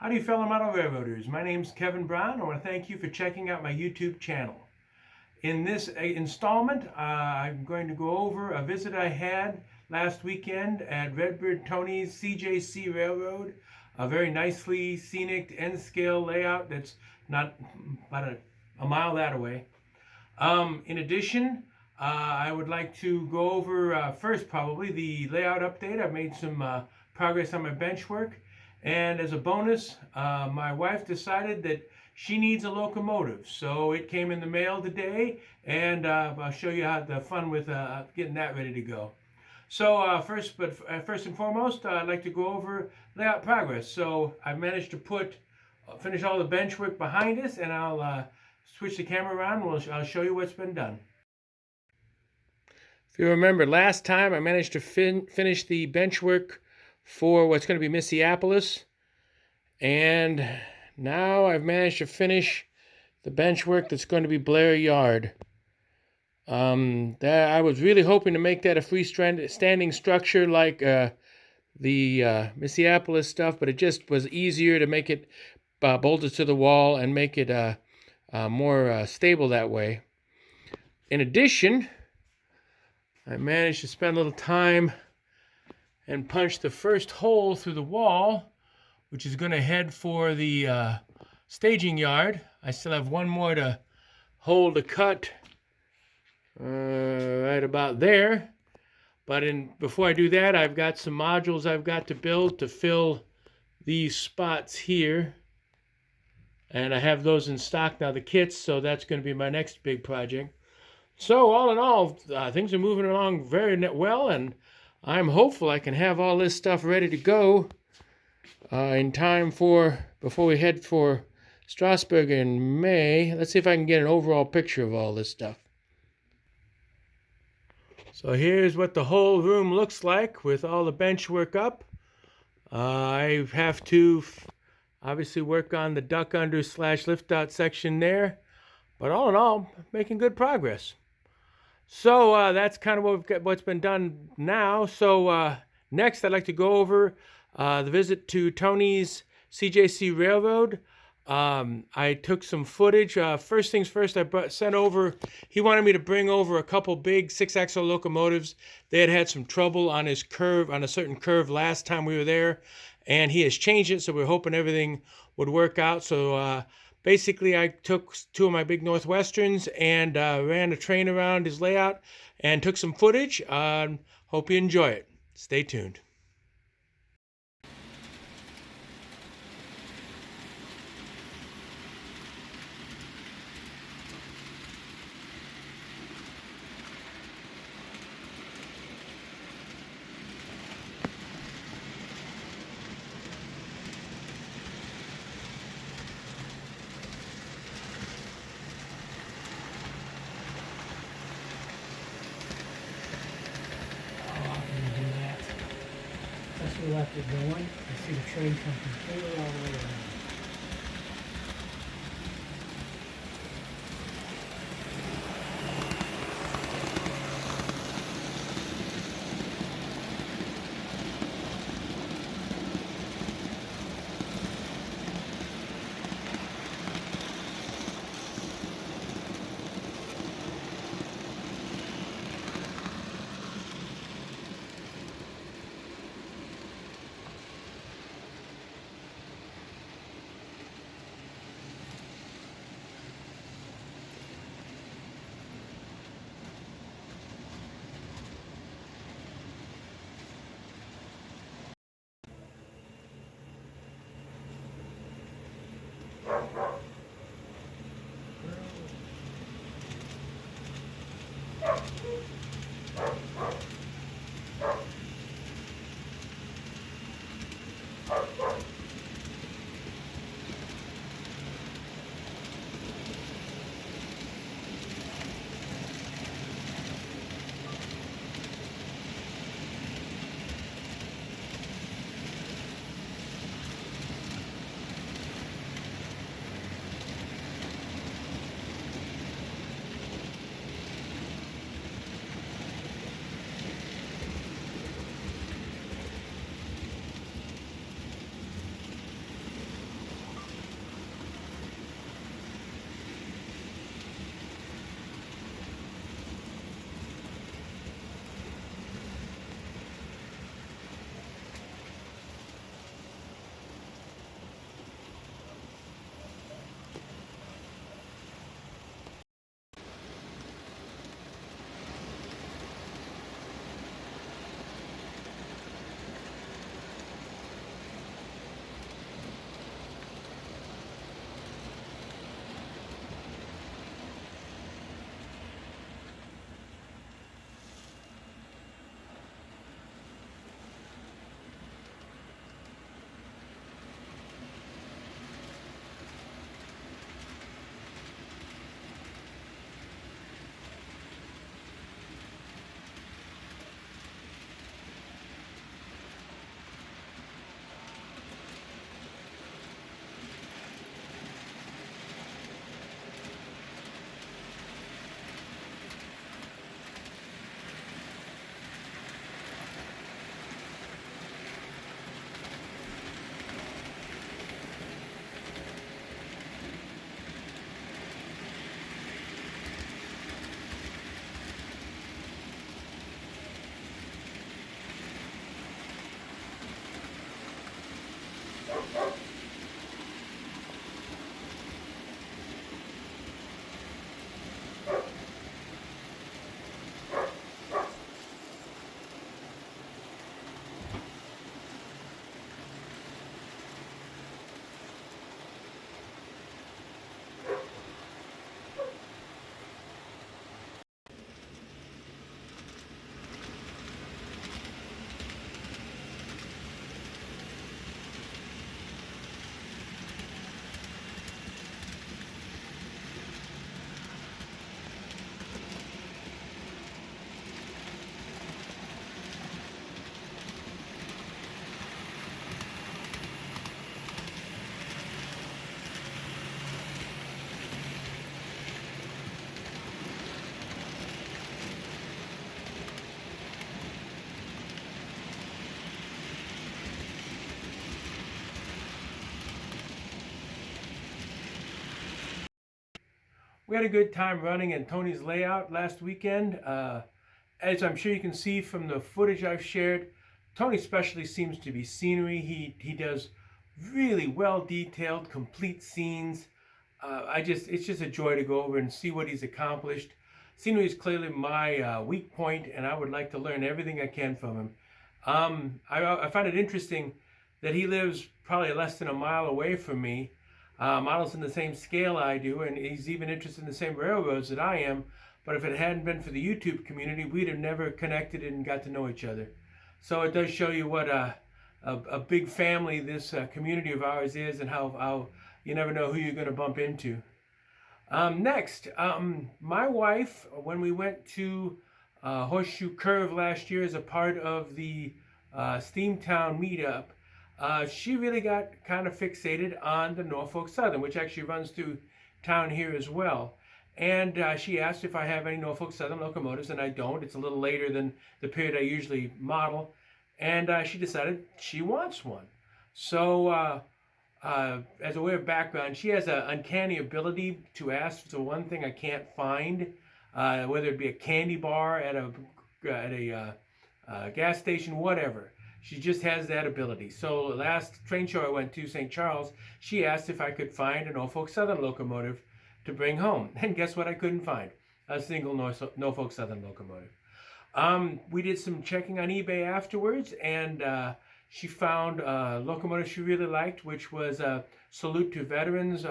Howdy fellow model railroaders, my name's Kevin Brown. I want to thank you for checking out my YouTube channel. In this installment, I'm going to go over a visit I had last weekend at Redbird Tony's CJC Railroad. A very nicely scenic N-scale layout that's not about a mile that away. In addition, I would like to go over first probably the layout update. I've made some progress on my bench work. And as a bonus, my wife decided that she needs a locomotive. So it came in the mail today, and I'll show you how the fun with getting that ready to go. So first and foremost, I'd like to go over layout progress. So I've managed to finish all the bench work behind us, and I'll switch the camera around and I'll show you what's been done. If you remember, last time I managed to finish the bench work for what's going to be Mississippi, and now I've managed to finish the bench work that's going to be Blair Yard. I was really hoping to make that a freestanding structure like the Mississippi stuff, but it just was easier to make it bolted to the wall and make it more stable that way. In addition, I managed to spend a little time and punch the first hole through the wall, which is going to head for the staging yard. I still have one more to hold the cut right about there. But before I do that, I've got some modules I've got to build to fill these spots here. And I have those in stock now, the kits, so that's going to be my next big project. So all in all, things are moving along very well, and I'm hopeful I can have all this stuff ready to go in time before we head for Strasbourg in May. Let's see if I can get an overall picture of all this stuff. So here's what the whole room looks like with all the bench work up. I have to obviously work on the duck under / lift out section there, but all in all, making good progress. So that's kind of what's been done now. So next I'd like to go over the visit to Tony's CJC Railroad. I took some footage. First things first, he wanted me to bring over a couple big 6-axle locomotives. They had some trouble on a certain curve last time we were there, and he has changed it, so we're hoping everything would work out. So basically, I took two of my big Northwesterns and ran a train around his layout and took some footage. Hope you enjoy it. Stay tuned. We left it going. You see the train come completely all the way around. We had a good time running in Tony's layout last weekend. As I'm sure you can see from the footage I've shared, Tony's specialty seems to be scenery. He does really well detailed, complete scenes. It's just a joy to go over and see what he's accomplished. Scenery is clearly my weak point, and I would like to learn everything I can from him. I find it interesting that he lives probably less than a mile away from me, models in the same scale I do, and he's even interested in the same railroads that I am. But if it hadn't been for the YouTube community, we'd have never connected and got to know each other. So it does show you what a big family this community of ours is, and how you never know who you're going to bump into. Next, my wife, when we went to Horseshoe Curve last year as a part of the Steamtown meetup, she really got kind of fixated on the Norfolk Southern, which actually runs through town here as well. And she asked if I have any Norfolk Southern locomotives, and I don't. It's a little later than the period I usually model. And she decided she wants one. So as a way of background, she has an uncanny ability to ask for one thing I can't find, whether it be a candy bar at a gas station, whatever. She just has that ability. So the last train show I went to, St. Charles, she asked if I could find a Norfolk Southern locomotive to bring home. And guess what I couldn't find? A single Norfolk Southern locomotive. We did some checking on eBay afterwards, and she found a locomotive she really liked, which was a Salute to Veterans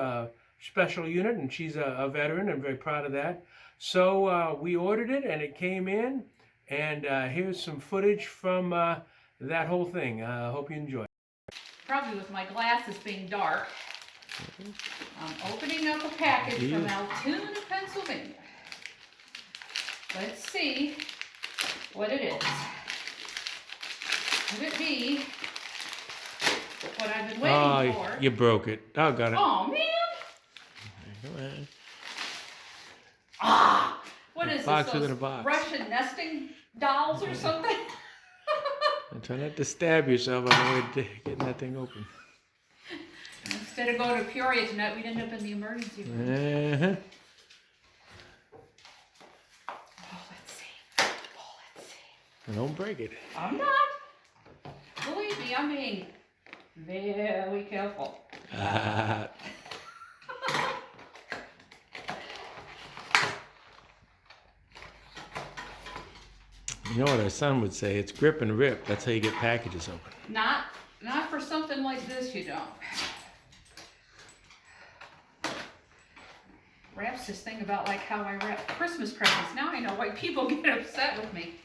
special unit, and she's a veteran and very proud of that. So we ordered it, and it came in, and here's some footage from that whole thing. I hope you enjoy. Probably with my glasses being dark. I'm opening up a package from Altoona, Pennsylvania. Let's see what it is. Could it be what I've been waiting for? You broke it. Oh, got it. Oh, man. Come on. Ah! What is box this? within Those a box. Russian nesting dolls or something? And try not to stab yourself on the way to getting that thing open. Instead of going to Peoria tonight, we'd end up in the emergency room. Uh-huh. Oh, let's see. Oh, let's see. Don't break it. I'm not. Believe me, I'm being very careful. You know what our son would say? It's grip and rip. That's how you get packages open. Not for something like this, you don't. Wraps this thing about like how I wrap Christmas presents. Now I know why people get upset with me.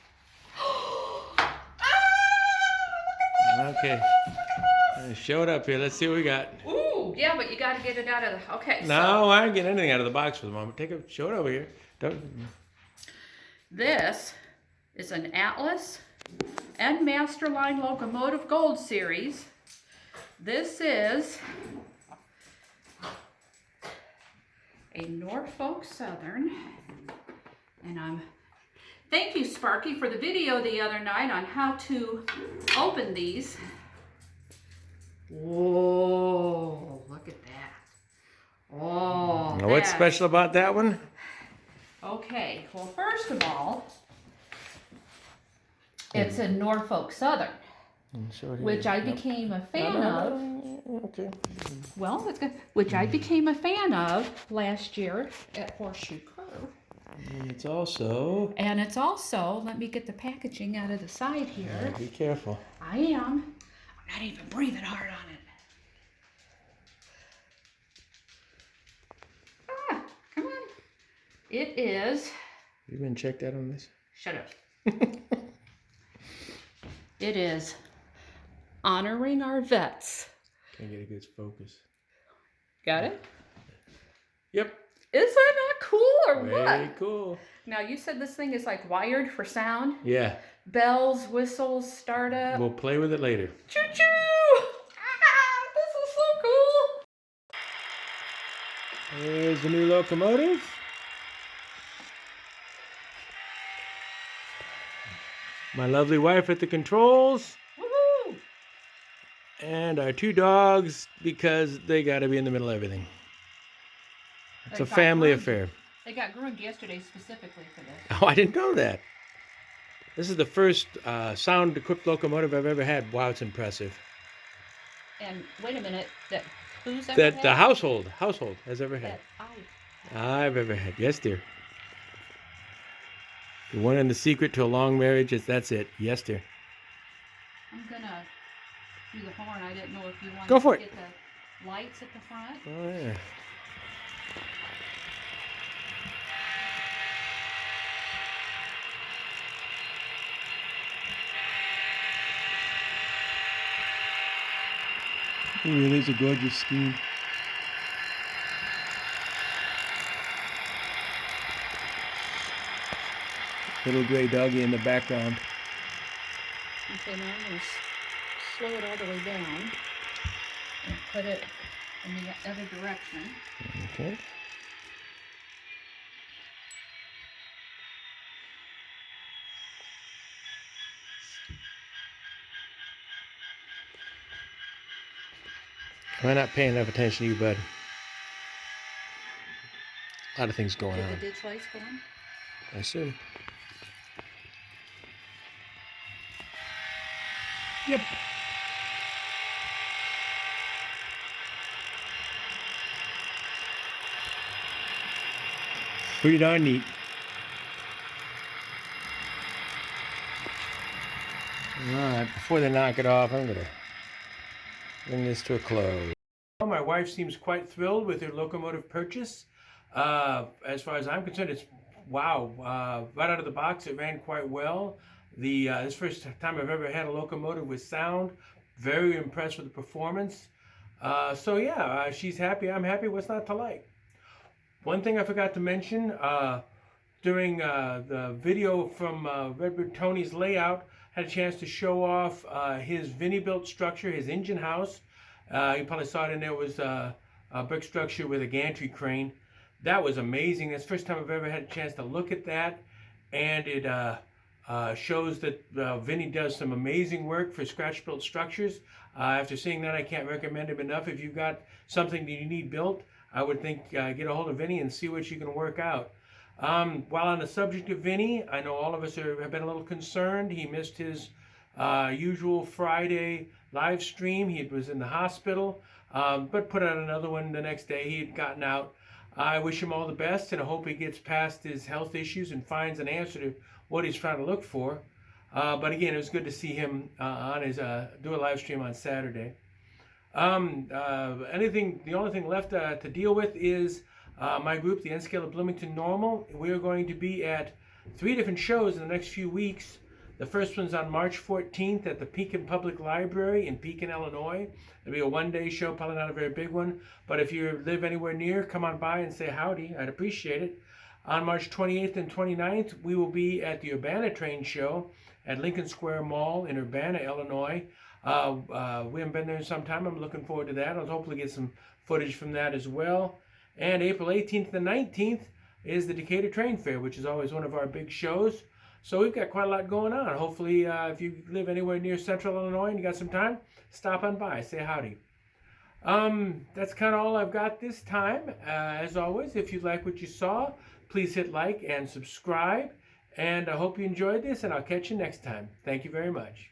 Okay. Show it up here. Let's see what we got. Ooh, yeah, but you got to get it out of the. Okay. No, I didn't get anything out of the box for the moment. Show it over here. This is an Atlas and Masterline Locomotive Gold Series. This is a Norfolk Southern, and thank you, Sparky, for the video the other night on how to open these. Whoa, look at that. Oh, now, what's special about that one? Okay, well, first of all, it's a Norfolk Southern. which I became a fan of. Okay. Well, it's good. Which I became a fan of last year at Horseshoe Curve. And it's also... And it's also, let me get the packaging out of the side here. Be careful. I am. I'm not even breathing hard on it. Ah, come on. It is... You been checked out on this? Shut up. It is Honoring Our Vets. Can't get a good focus. Got it? Yep. Is that not cool or what? Very cool. Now, you said this thing is like wired for sound? Yeah. Bells, whistles, startup. We'll play with it later. Choo-choo! Ah, this is so cool! There's the new locomotive. My lovely wife at the controls. Woohoo! And our two dogs, because they got to be in the middle of everything. It's a family affair. They got groomed yesterday specifically for this. Oh, I didn't know that. This is the first sound-equipped locomotive I've ever had. Wow, it's impressive. And wait a minute, that who's ever That had? the household has ever had. That I've ever had. Yes, dear. The one and the secret to a long marriage is that's it. Yes, dear. I'm gonna do the horn. I didn't know if you wanted Go for to it. get the lights at the front. Oh, yeah. Ooh, it is a gorgeous scheme. Little gray doggy in the background. Okay, now I'm going to slow it all the way down and put it in the other direction. Okay. Am I not paying enough attention to you, bud? A lot of things going Get on. the ditch lights going. I assume. Yep. Pretty darn neat. Alright, before they knock it off, I'm going to bring this to a close. My wife seems quite thrilled with her locomotive purchase. As far as I'm concerned, it's wow. Right out of the box, it ran quite well. This first time I've ever had a locomotive with sound. Very impressed with the performance. So yeah, she's happy, I'm happy. What's not to like? One thing I forgot to mention, during the video from Redbird Tony's layout, had a chance to show off his Vinnie-built structure, his engine house. You probably saw it in there. Was a brick structure with a gantry crane. That was amazing. That's the first time I've ever had a chance to look at that. And it shows that Vinnie does some amazing work for scratch-built structures. After seeing that, I can't recommend him enough. If you've got something that you need built, I would think get a hold of Vinnie and see what you can work out. While on the subject of Vinnie, I know all of us have been a little concerned. He missed his usual Friday live stream. He was in the hospital, but put out another one the next day. He had gotten out. I wish him all the best, and I hope he gets past his health issues and finds an answer to what he's trying to look for. But again, it was good to see him on his do a live stream on Saturday. The only thing left to deal with is my group, the N Scale of Bloomington Normal. We are going to be at 3 different shows in the next few weeks. The first one's on March 14th at the Pekin Public Library in Pekin, Illinois. It'll be a one-day show, probably not a very big one, but if you live anywhere near, come on by and say howdy. I'd appreciate it. On March 28th and 29th, we will be at the Urbana Train Show at Lincoln Square Mall in Urbana, Illinois. We haven't been there in some time. I'm looking forward to that. I'll hopefully get some footage from that as well. And April 18th and 19th is the Decatur Train Fair, which is always one of our big shows. So we've got quite a lot going on. Hopefully, if you live anywhere near Central Illinois and you got some time, stop on by, say howdy. That's kind of all I've got this time. As always, if you like what you saw, please hit like and subscribe. And I hope you enjoyed this, and I'll catch you next time. Thank you very much.